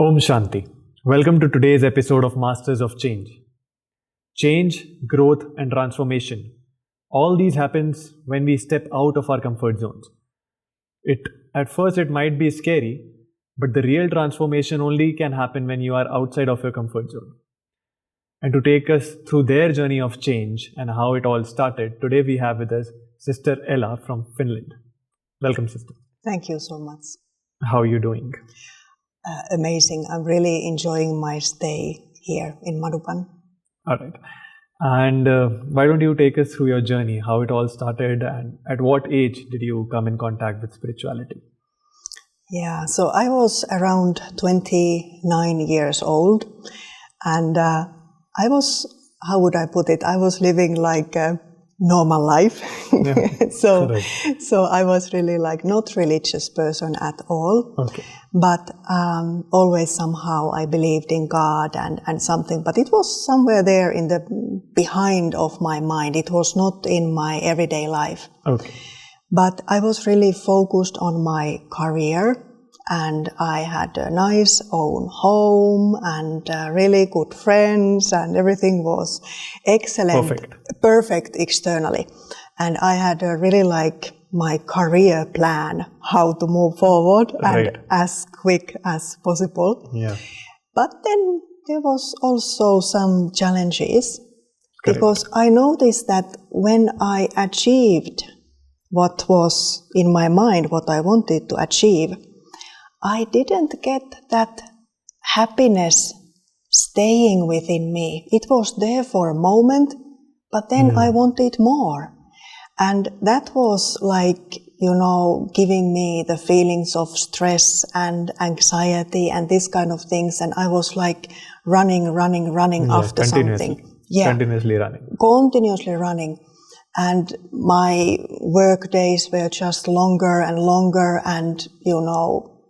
Om Shanti. Welcome to today's episode of Masters of Change. Change, growth, and transformation. All these happens when we step out of our comfort zones. At first it might be scary, but the real transformation only can happen when you are outside of your comfort zone. And to take us through their journey of change and how it all started, today we have with us Sister Ella from Finland. Welcome, Sister. Thank you so much. How are you doing? Amazing. I'm really enjoying my stay here in Madhuban. All right. And why don't you take us through your journey, how it all started, and at what age did you come in contact with spirituality? Yeah, so I was around 29 years old, and I was, how would I put it? I was living like a normal life. Yeah. So I was really like not religious person at all. Okay. But always somehow I believed in God and something, but it was somewhere there in the behind of my mind. It was not in my everyday life. Okay. But I was really focused on my career, and I had a nice own home and really good friends, and everything was excellent, perfect externally. And I had a really like my career plan, how to move forward and as quick as possible. Yeah. But then there was also some challenges. Because I noticed that when I achieved what was in my mind, what I wanted to achieve, I didn't get that happiness staying within me. It was there for a moment, but then I wanted more. And that was like, giving me the feelings of stress and anxiety and this kind of things. And I was like running after something. Yeah. Continuously running. And my work days were just longer and longer and,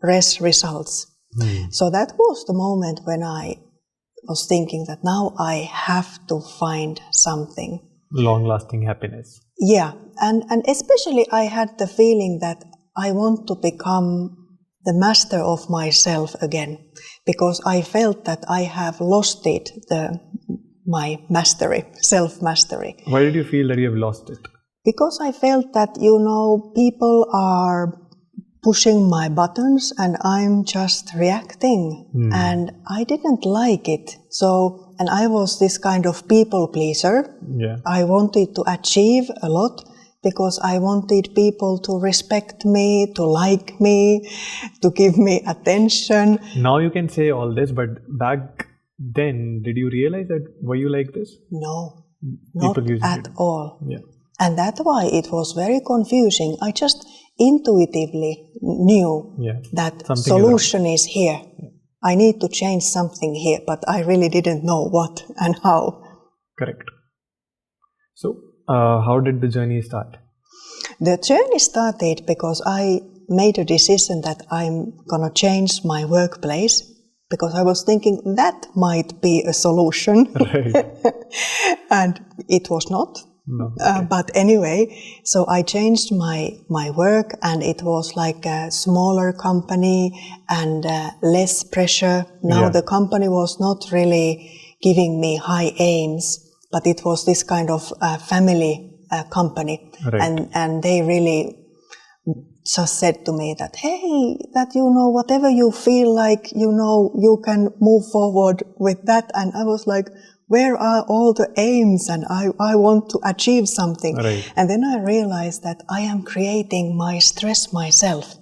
less results. So that was the moment when I was thinking that now I have to find something. Long-lasting happiness. Yeah, and especially I had the feeling that I want to become the master of myself again, because I felt that I have lost it, my mastery, self-mastery. Why did you feel that you have lost it? Because I felt that, people are pushing my buttons and I'm just reacting, and I didn't like it. And I was this kind of people pleaser. Yeah. I wanted to achieve a lot because I wanted people to respect me, to like me, to give me attention. Now you can say all this, but back then, did you realize that, were you like this? No, not at all. Yeah. And that's why it was very confusing. I just intuitively knew that something solution is here. Yeah. I need to change something here, but I really didn't know what and how. Correct. So, how did the journey start? The journey started because I made a decision that I'm gonna change my workplace, because I was thinking that might be a solution. Right. And it was not. No, okay. But anyway, so I changed my work, and it was like a smaller company and less pressure. Now the company was not really giving me high aims, but it was this kind of family company. Right. And they really just said to me that, hey, that, whatever you feel like, you can move forward with that. And I was like, where are all the aims? And I want to achieve something. Right. And then I realized that I am creating my stress myself.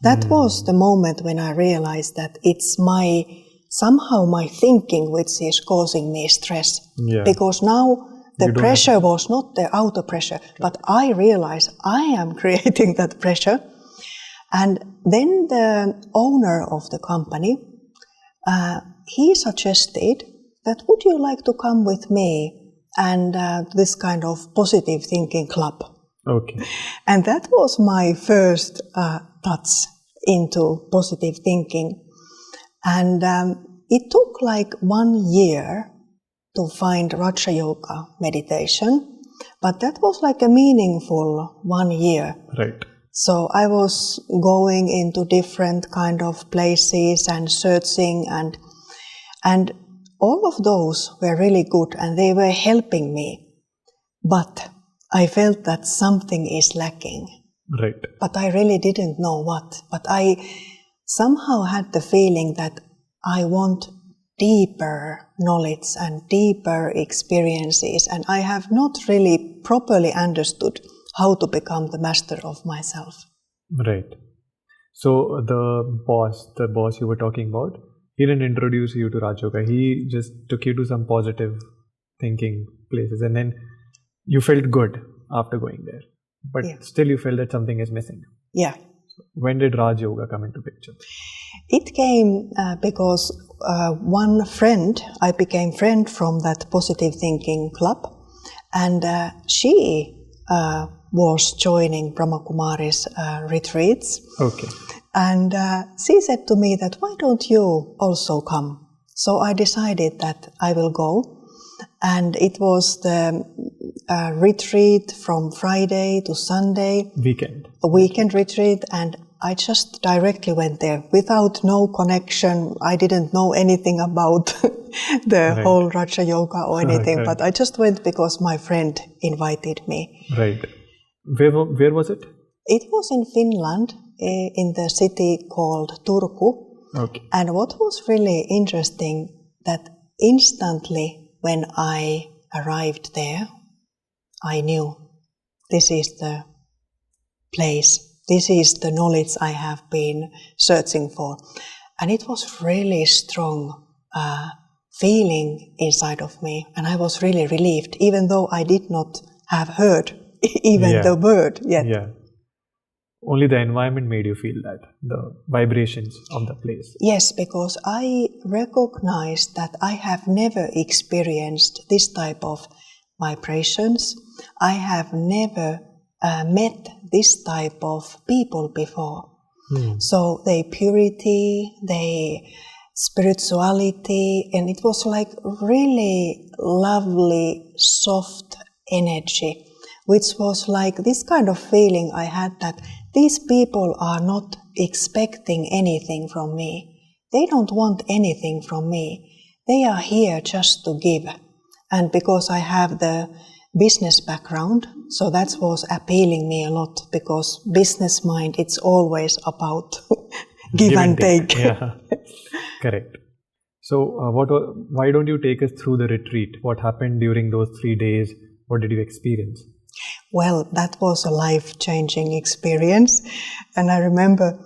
That was the moment when I realized that it's somehow my thinking which is causing me stress. Yeah. Because now the pressure was not the outer pressure, but I realized I am creating that pressure. And then the owner of the company, he suggested that would you like to come with me and this kind of positive thinking club? Okay. And that was my first touch into positive thinking. And it took like 1 year to find Raja Yoga meditation, but that was like a meaningful 1 year. Right. So I was going into different kind of places and searching, and all of those were really good and they were helping me. But I felt that something is lacking. Right. But I really didn't know what. But I somehow had the feeling that I want deeper knowledge and deeper experiences, and I have not really properly understood how to become the master of myself. Right. So the boss you were talking about, he didn't introduce you to Raj Yoga. He just took you to some positive thinking places, and then you felt good after going there. But still you felt that something is missing. Yeah. When did Raj Yoga come into picture? It came because one friend, I became friend from that positive thinking club, and she was joining Brahma Kumari's retreats. Okay. And she said to me that, why don't you also come? So I decided that I will go. And it was the retreat from Friday to Sunday. A weekend retreat. And I just directly went there without no connection. I didn't know anything about the whole Raja Yoga or anything. But I just went because my friend invited me. Right. Where was it? It was in Finland, in the city called Turku. Okay. And what was really interesting, that instantly when I arrived there, I knew this is the place, this is the knowledge I have been searching for. And it was really strong feeling inside of me, and I was really relieved, even though I did not have heard even the word yet. Yeah. Only the environment made you feel that, the vibrations of the place. Yes, because I recognized that I have never experienced this type of vibrations. I have never met this type of people before. So their purity, their spirituality, and it was like really lovely, soft energy, which was like this kind of feeling I had that these people are not expecting anything from me. They don't want anything from me. They are here just to give. And because I have the business background, so that was appealing me a lot, because business mind, it's always about give and take. Yeah, correct. So why don't you take us through the retreat? What happened during those 3 days? What did you experience? Well, that was a life-changing experience. And I remember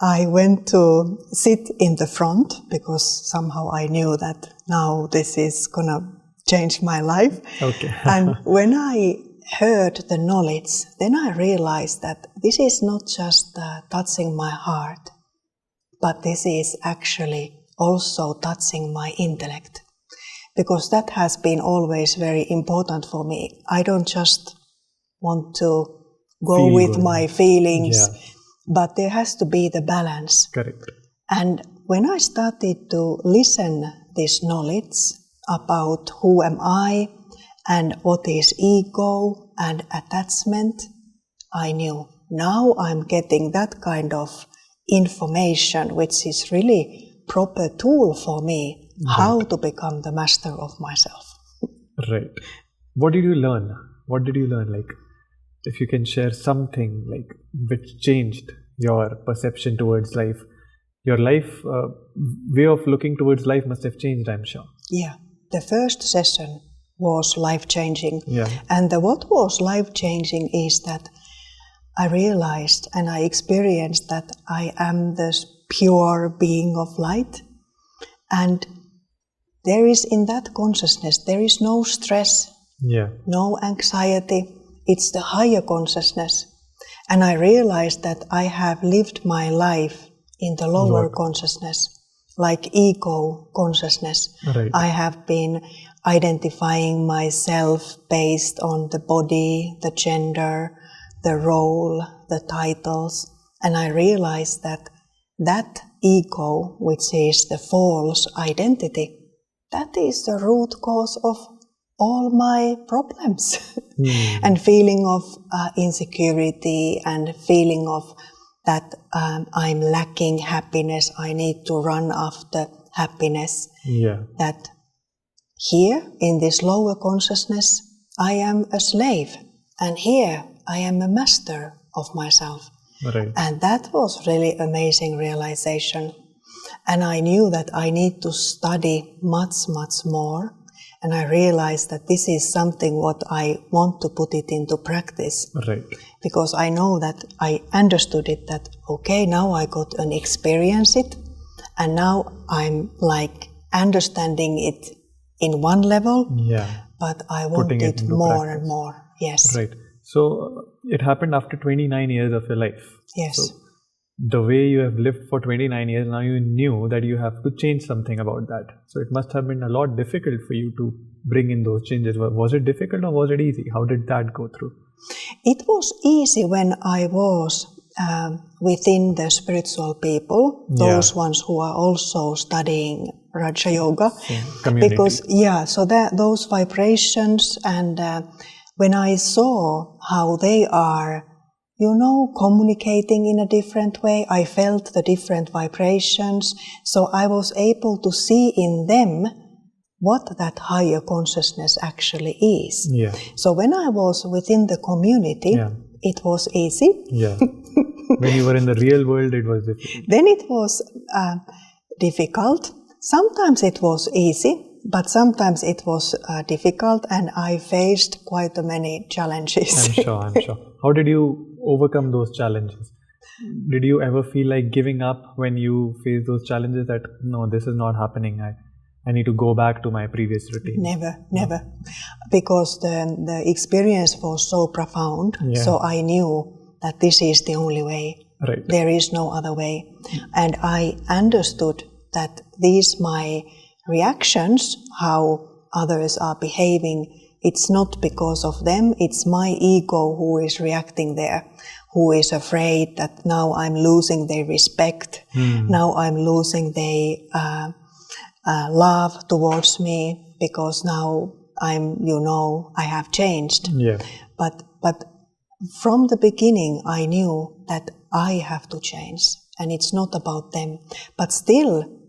I went to sit in the front because somehow I knew that now this is gonna change my life. Okay. And when I heard the knowledge, then I realized that this is not just touching my heart, but this is actually also touching my intellect. Because that has been always very important for me. I don't just want to go with my feelings, but there has to be the balance. Correct. And when I started to listen this knowledge about who am I and what is ego and attachment, I knew now I'm getting that kind of information, which is really proper tool for me, how to become the master of myself. Right. What did you learn? What did you learn? Like, if you can share something like which changed your perception towards life, your life, way of looking towards life must have changed, I'm sure. Yeah. The first session was life-changing. Yeah. And what was life-changing is that I realized and I experienced that I am this pure being of light. And there is in that consciousness, there is no stress, no anxiety. It's the higher consciousness. And I realized that I have lived my life in the lower consciousness, like ego consciousness. Right. I have been identifying myself based on the body, the gender, the role, the titles. And I realized that that ego, which is the false identity, that is the root cause of all my problems and feeling of insecurity and feeling of that I'm lacking happiness. I need to run after happiness. Yeah. That here in this lower consciousness, I am a slave, and here I am a master of myself. Right. And that was really amazing realization. And I knew that I need to study much, much more. And I realized that this is something what I want to put it into practice. Right. Because I know that I understood it that, okay, now I got an experience it. And now I'm like understanding it in one level. Yeah. But I want Putting it into more practice. and more. Yes. Right. So it happened after 29 years of your life. Yes. So the way you have lived for 29 years, now you knew that you have to change something about that. So it must have been a lot difficult for you to bring in those changes. Was it difficult or was it easy? How did that go through? It was easy when I was within the spiritual people, those ones who are also studying Raja Yoga. Community. Because, so those vibrations, and when I saw how they are, communicating in a different way, I felt the different vibrations. So I was able to see in them what that higher consciousness actually is. Yeah. So when I was within the community, it was easy. Yeah. When you were in the real world, it was difficult. Then it was difficult. Sometimes it was easy, but sometimes it was difficult, and I faced quite many challenges. I'm sure. How did you overcome those challenges? Did you ever feel like giving up when you face those challenges, that no, this is not happening, I need to go back to my previous routine? Never. Because the experience was so profound, so I knew that this is the only way. Right. There is no other way. And I understood that these my reactions, how others are behaving, it's not because of them, it's my ego who is reacting there, who is afraid that now I'm losing their respect, now I'm losing their love towards me, because now I have changed. Yeah. But from the beginning I knew that I have to change, and it's not about them. But still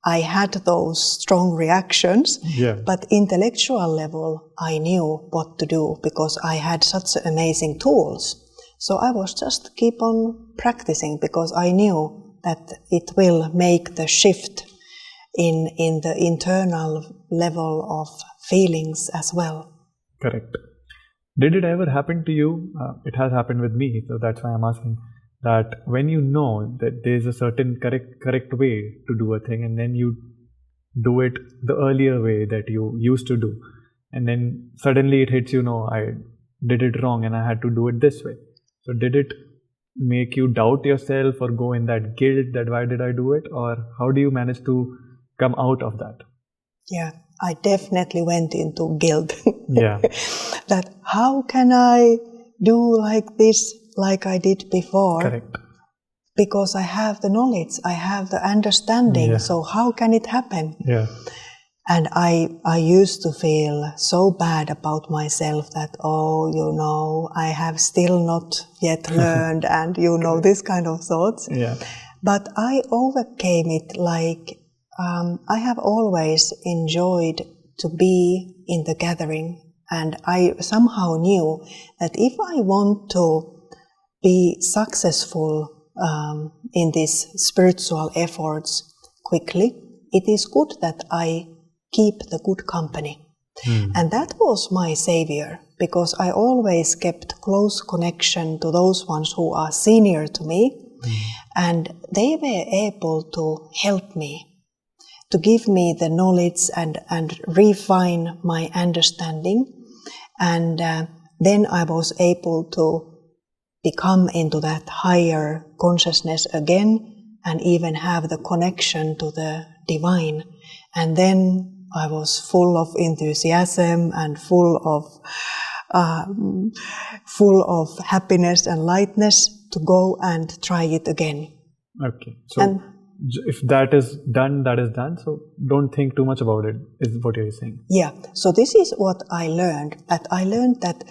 I had those strong reactions, but intellectual level I knew what to do, because I had such amazing tools. So I was just keep on practicing, because I knew that it will make the shift in the internal level of feelings as well. Correct. Did it ever happen to you? It has happened with me, so that's why I'm asking. That when you know that there's a certain correct way to do a thing, and then you do it the earlier way that you used to do, and then suddenly it hits you, no, I did it wrong and I had to do it this way. So did it make you doubt yourself or go in that guilt that why did I do it? Or how do you manage to come out of that? Yeah, I definitely went into guilt. Yeah. That how can I do like this, like I did before? Correct. Because I have the knowledge, I have the understanding, so how can it happen? Yeah. And I used to feel so bad about myself that, I have still not yet learned, and this kind of thoughts. Yeah. But I overcame it, like I have always enjoyed to be in the gathering, and I somehow knew that if I want to be successful in these spiritual efforts quickly, it is good that I keep the good company. And that was my savior, because I always kept close connection to those ones who are senior to me, and they were able to help me, to give me the knowledge and refine my understanding. And then I was able to become into that higher consciousness again, and even have the connection to the divine. And then I was full of enthusiasm and full of happiness and lightness to go and try it again. Okay. So if that is done, that is done. So don't think too much about it, is what you're saying. Yeah, so this is what I learned. That I learned that,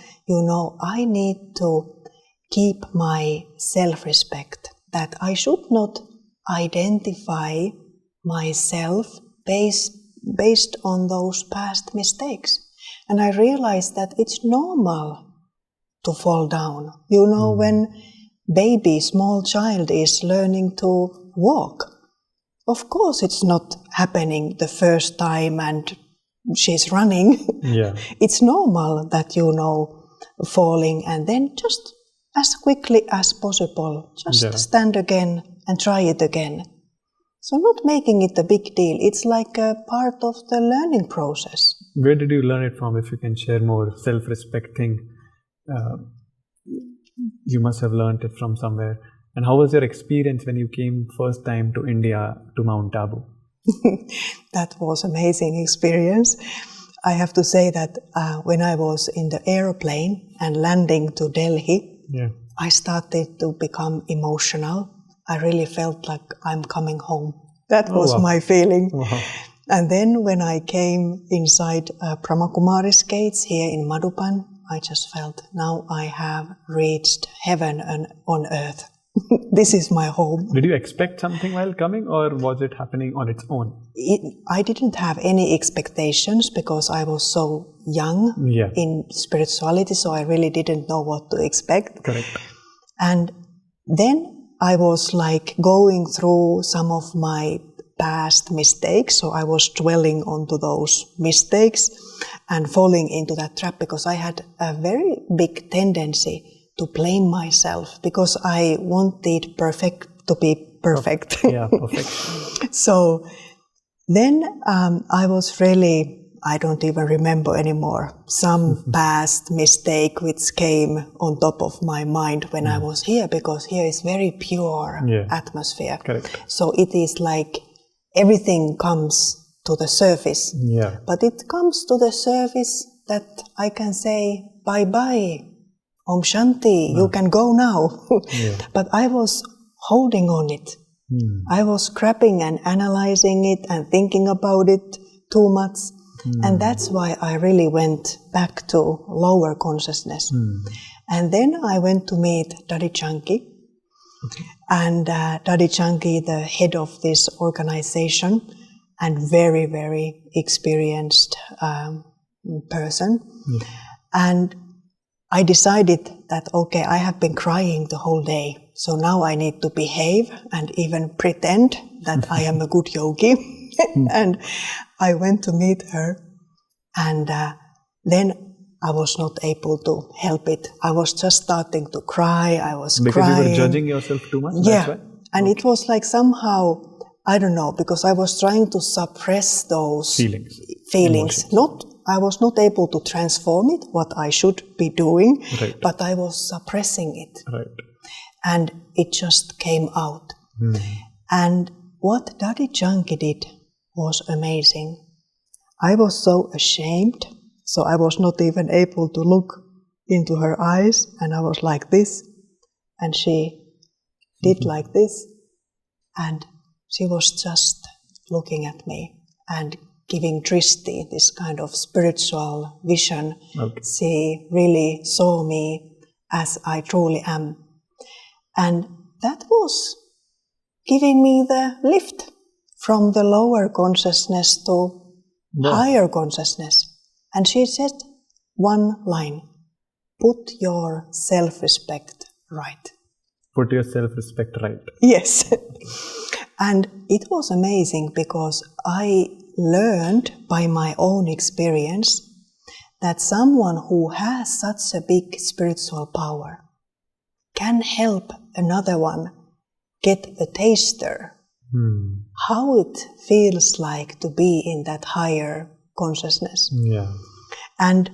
I need to keep my self-respect. That I should not identify myself based on those past mistakes. And I realized that it's normal to fall down. When small child is learning to walk, of course it's not happening the first time and she's running. Yeah. It's normal that falling, and then just as quickly as possible, just stand again and try it again. So not making it a big deal. It's like a part of the learning process. Where did you learn it from? If you can share more, self-respect thing. You must have learned it from somewhere. And how was your experience when you came first time to India, to Mount Abu? That was amazing experience. I have to say that when I was in the airplane and landing to Delhi, I started to become emotional. I really felt like I'm coming home. That was my feeling. Wow. And then when I came inside Brahmakumari's gates here in Madhuban, I just felt now I have reached heaven on earth. This is my home. Did you expect something while coming, or was it happening on its own? I didn't have any expectations because I was so young in spirituality, so I really didn't know what to expect. Correct. And then I was like going through some of my past mistakes, so I was dwelling onto those mistakes and falling into that trap because I had a very big tendency to blame myself because I wanted to be perfect. Yeah, perfect. So then I was really, I don't even remember anymore, some past mistake which came on top of my mind when I was here, because here is very pure atmosphere. Correct. So it is like everything comes to the surface. Yeah. But it comes to the surface that I can say bye-bye. Om Shanti, you can go now. But I was holding on it. I was scrapping and analyzing it and thinking about it too much. And that's why I really went back to lower consciousness. And then I went to meet Daddy Chanki. Okay. And Daddy Chanki, the head of this organization, and very, very experienced person. And I decided that, okay, I have been crying the whole day, so now I need to behave and even pretend that I am a good yogi. And I went to meet her, and then I was not able to help it. I was just starting to cry. I was because crying. Because you were judging yourself too much? Yeah, that's why? And it was like somehow, I don't know, because I was trying to suppress those feelings. I was not able to transform it, what I should be doing, but I was suppressing it. Right. And it just came out. And what Daddy Chanki did was amazing. I was so ashamed, so I was not even able to look into her eyes, and I was like this, and she did like this, and she was just looking at me and giving Drishti, this kind of spiritual vision. She really saw me as I truly am. And that was giving me the lift from the lower consciousness to higher consciousness. And she said one line, put your self-respect right. Put your self-respect right. Yes. And it was amazing because I learned by my own experience that someone who has such a big spiritual power can help another one get a taster how it feels like to be in that higher consciousness. Yeah. And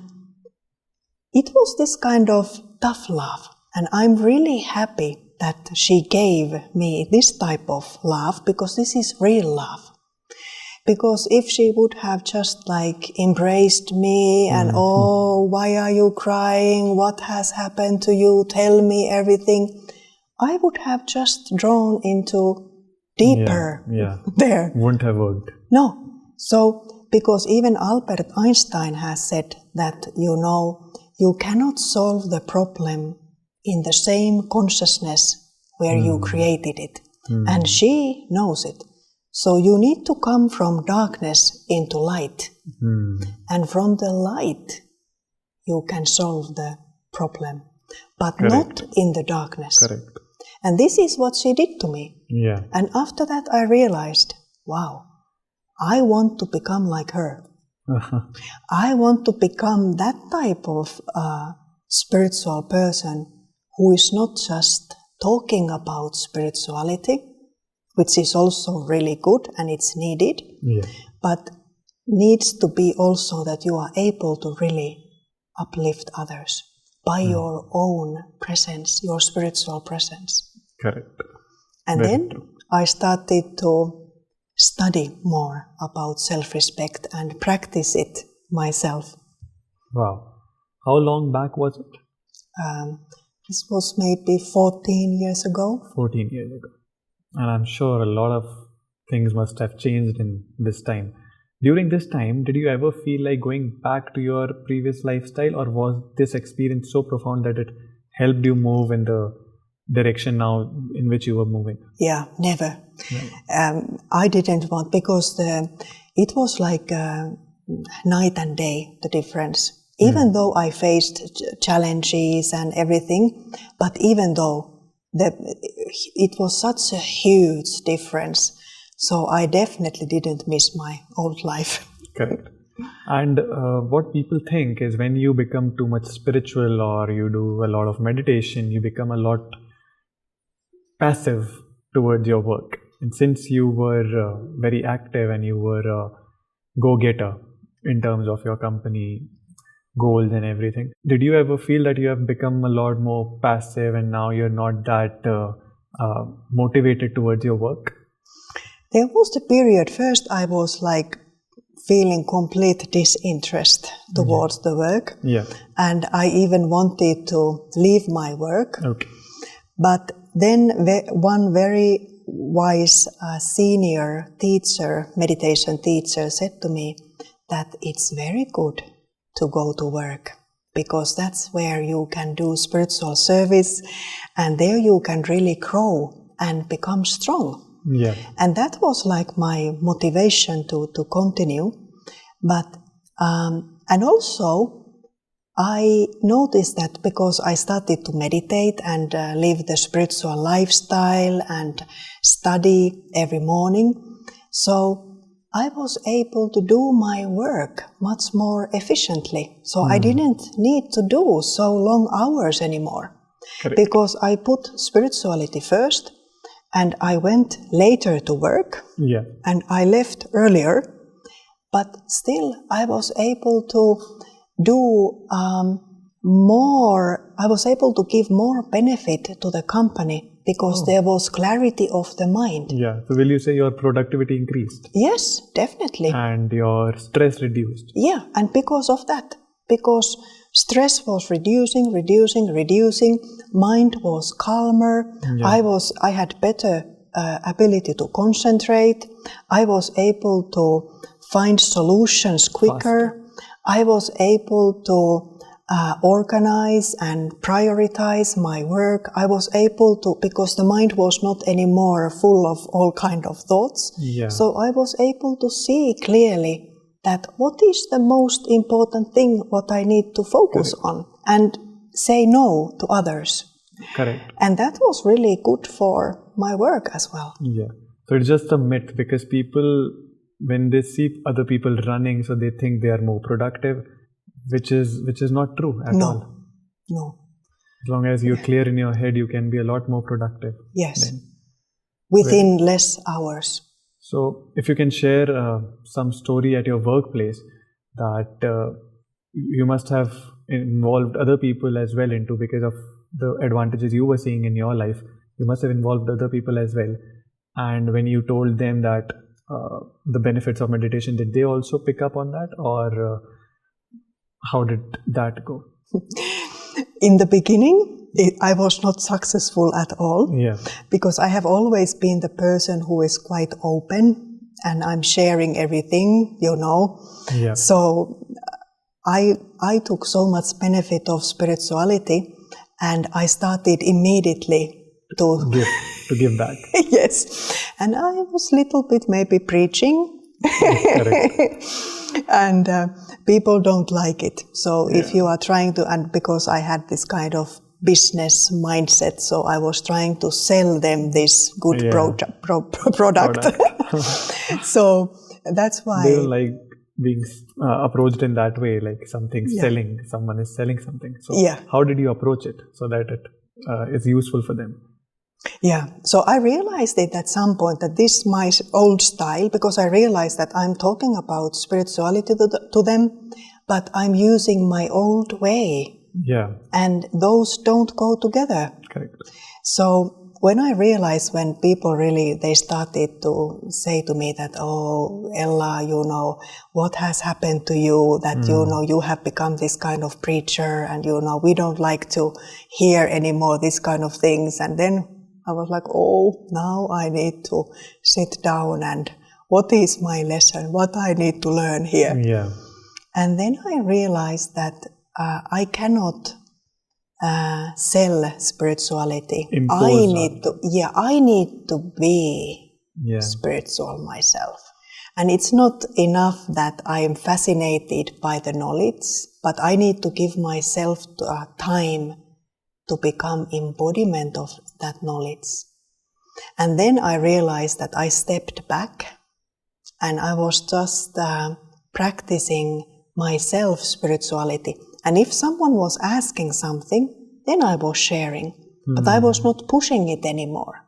it was this kind of tough love, and I'm really happy that she gave me this type of love, because this is real love. Because if she would have just like embraced me and, oh, why are you crying? What has happened to you? Tell me everything. I would have just drawn into deeper there. Wouldn't have worked. No. So, because even Albert Einstein has said that, you cannot solve the problem in the same consciousness where you created it. And she knows it. So you need to come from darkness into light. And from the light, you can solve the problem, but not in the darkness. Correct. And this is what she did to me. Yeah. And after that, I realized, wow, I want to become like her. I want to become that type of spiritual person who is not just talking about spirituality, which is also really good and it's needed, but needs to be also that you are able to really uplift others by your own presence, your spiritual presence. Correct. And then I started to study more about self-respect and practice it myself. Wow. How long back was it? This was maybe 14 years ago. 14 years ago. And I'm sure a lot of things must have changed in this time. During this time, did you ever feel like going back to your previous lifestyle, or was this experience so profound that it helped you move in the direction now in which you were moving? Yeah, never. I didn't want, because it was like night and day, the difference. Even though I faced challenges and everything, but even though it was such a huge difference, so I definitely didn't miss my old life. Correct. And what people think is when you become too much spiritual or you do a lot of meditation, you become a lot passive towards your work. And since you were very active and you were a go-getter in terms of your company goals and everything, did you ever feel that you have become a lot more passive and now you're not that motivated towards your work? There was the period, first I was like feeling complete disinterest towards the work. Yeah. And I even wanted to leave my work. Okay. But then one very wise senior teacher, meditation teacher, said to me that it's very good to go to work, because that's where you can do spiritual service and there you can really grow and become strong. Yeah. And that was like my motivation to continue. But and also I noticed that because I started to meditate and live the spiritual lifestyle and study every morning, so I was able to do my work much more efficiently. So I didn't need to do so long hours anymore. Correct. Because I put spirituality first and I went later to work. Yeah. And I left earlier, but still I was able to do more. I was able to give more benefit to the company because there was clarity of the mind. Yeah. So will you say your productivity increased? Yes, definitely. And your stress reduced? Yeah, and because of that, because stress was reducing, mind was calmer, I had better ability to concentrate, I was able to find solutions quicker, I was able to organize and prioritize my work. I was able to, because the mind was not anymore full of all kind of thoughts, so I was able to see clearly that what is the most important thing what I need to focus on and say no to others. Correct. And that was really good for my work as well. Yeah. So it's just a myth, because people, when they see other people running, so they think they are more productive, which is not true at all. No. As long as you're clear in your head, you can be a lot more productive. Yes. Within less hours. So if you can share some story at your workplace that you must have involved other people as well into, because of the advantages you were seeing in your life, you must have involved other people as well. And when you told them that the benefits of meditation, did they also pick up on that, or how did that go? In the beginning, I was not successful at all. Yeah. Because I have always been the person who is quite open and I'm sharing everything, Yeah. So I took so much benefit of spirituality and I started immediately to give back. Yes. And I was a little bit maybe preaching. Correct. And people don't like it. So if you are trying to, and because I had this kind of business mindset, so I was trying to sell them this good product. So that's why they don't like being approached in that way, like selling, someone is selling something. So how did you approach it so that it is useful for them? Yeah, so I realized it at some point that this is my old style, because I realized that I'm talking about spirituality to them, but I'm using my old way. Yeah. And those don't go together. Correct. So when I realized, when people they started to say to me that, oh, Ella, what has happened to you, that, you have become this kind of preacher and, we don't like to hear anymore these kind of things. And then I was like, oh, now I need to sit down and what is my lesson? What I need to learn here? Yeah. And then I realized that I cannot sell spirituality. I need to be spiritual myself. And it's not enough that I am fascinated by the knowledge, but I need to give myself time to become embodiment of that knowledge. And then I realized that I stepped back and I was just practicing myself spirituality. And if someone was asking something, then I was sharing, but I was not pushing it anymore.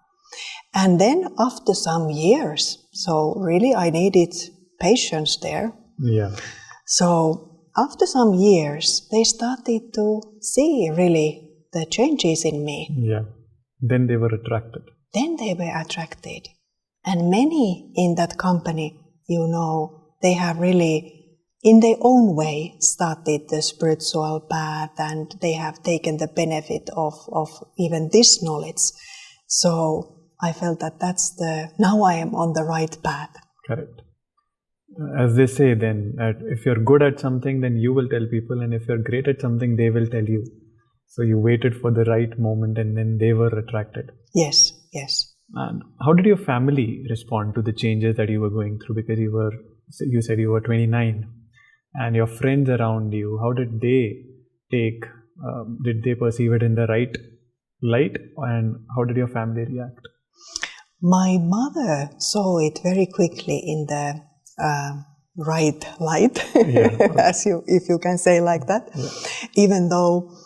And then after some years, so really I needed patience there. Yeah. So after some years, they started to see really the changes in me. Yeah. Then they were attracted. And many in that company, they have really, in their own way, started the spiritual path, and they have taken the benefit of even this knowledge. So I felt that now I am on the right path. Correct. As they say then, if you're good at something, then you will tell people, and if you're great at something, they will tell you. So you waited for the right moment and then they were attracted. Yes. And how did your family respond to the changes that you were going through? Because you said you were 29 and your friends around you, how did they did they perceive it in the right light, and how did your family react? My mother saw it very quickly in the right light, if you can say like that. Yeah. Even though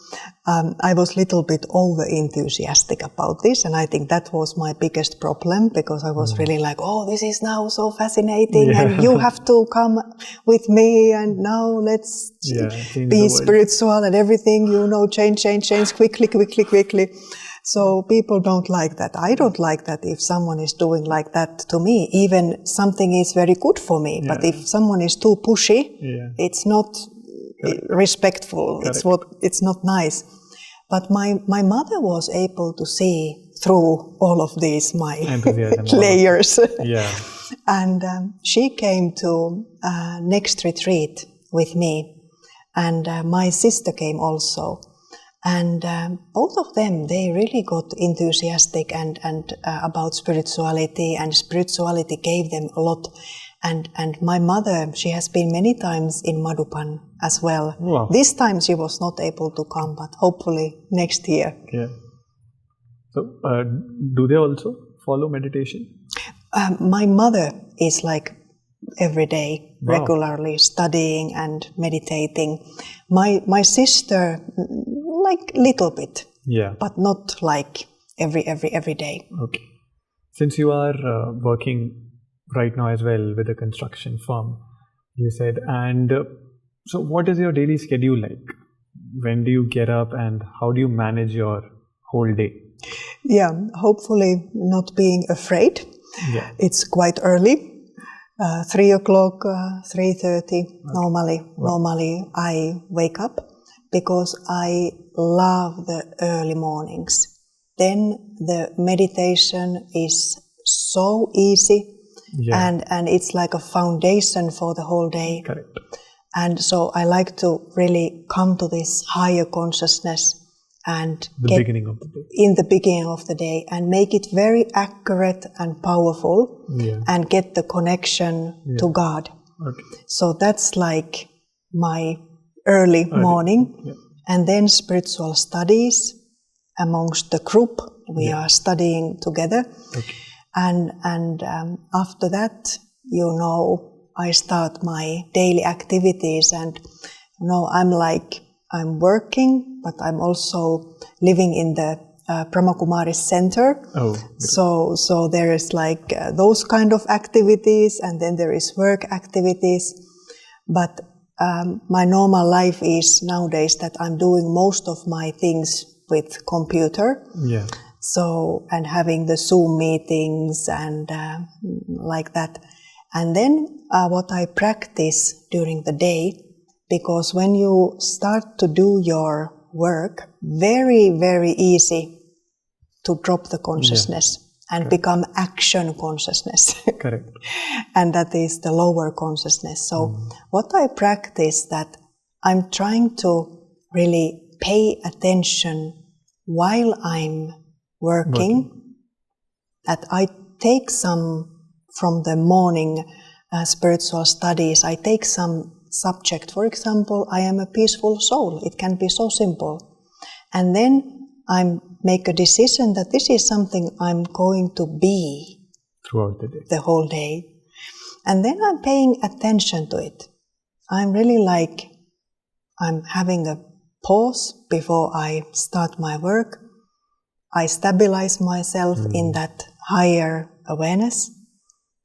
I was a little bit over-enthusiastic about this, and I think that was my biggest problem, because I was really like, oh, this is now so fascinating, and you have to come with me, and now let's be spiritual and everything, change quickly. So people don't like that. I don't like that if someone is doing like that to me. Even something is very good for me, but if someone is too pushy, it's not respectful. It's not nice. But my mother was able to see through all of these my layers. And she came to next retreat with me, and my sister came also. And both of them, they really got enthusiastic and about spirituality, and spirituality gave them a lot. And my mother, she has been many times in Madhuban as well. Wow. This time she was not able to come, but hopefully next year. Yeah. So do they also follow meditation? My mother is like every day, regularly studying and meditating. My sister, like little bit, but not like every day. Okay. Since you are working right now as well with a construction firm, you said, and so what is your daily schedule like? When do you get up and how do you manage your whole day? Yeah, hopefully not being afraid. Yeah. It's quite early. 3 o'clock, 3:30 normally I wake up, because I love the early mornings. Then the meditation is so easy. Yeah. And it's like a foundation for the whole day. Correct. And so I like to really come to this higher consciousness and Beginning of the day. in the beginning of the day and make it very accurate and powerful and get the connection to God. Okay. So that's like my early morning. Yeah. And then spiritual studies amongst the group. We are studying together. Okay. And after that, I start my daily activities, and I'm working, but I'm also living in the Brahmakumari Center. Oh. Great. So there is those kind of activities, and then there is work activities. But my normal life is nowadays that I'm doing most of my things with computer. Yeah. So, and having the Zoom meetings and like that. And then what I practice during the day, because when you start to do your work, very, very easy to drop the consciousness and become action consciousness. Correct. And that is the lower consciousness. So what I practice that I'm trying to really pay attention while I'm working, that I take some from the morning spiritual studies, I take some subject. For example, I am a peaceful soul. It can be so simple. And then I make a decision that this is something I'm going to be throughout the day. The whole day. And then I'm paying attention to it. I'm really I'm having a pause before I start my work. I stabilize myself in that higher awareness,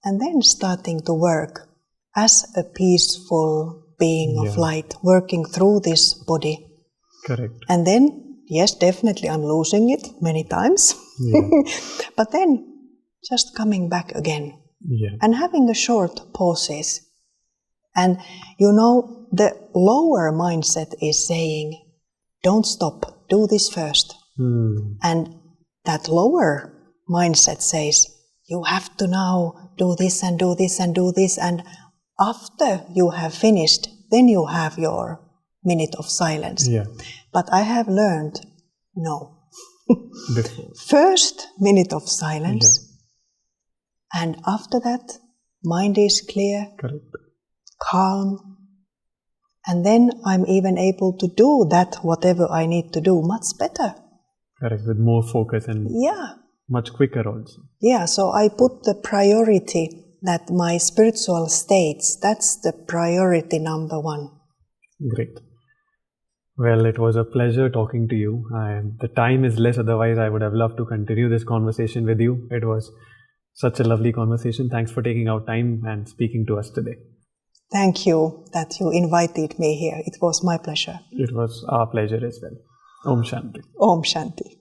and then starting to work as a peaceful being of light, working through this body. Correct. And then, yes, definitely I'm losing it many times, but then just coming back again and having a short pauses. And the lower mindset is saying, don't stop, do this first. And that lower mindset says, you have to now do this and do this and do this. And after you have finished, then you have your minute of silence. Yeah. But I have learned, no. Before. First minute of silence. And after that, mind is clear, correct, calm. And then I'm even able to do that, whatever I need to do, much better. Correct, with more focus and much quicker also. Yeah, so I put the priority that my spiritual states, that's the priority number one. Great. Well, it was a pleasure talking to you. The time is less, otherwise I would have loved to continue this conversation with you. It was such a lovely conversation. Thanks for taking out time and speaking to us today. Thank you that you invited me here. It was my pleasure. It was our pleasure as well. Om Shanti. Om Shanti.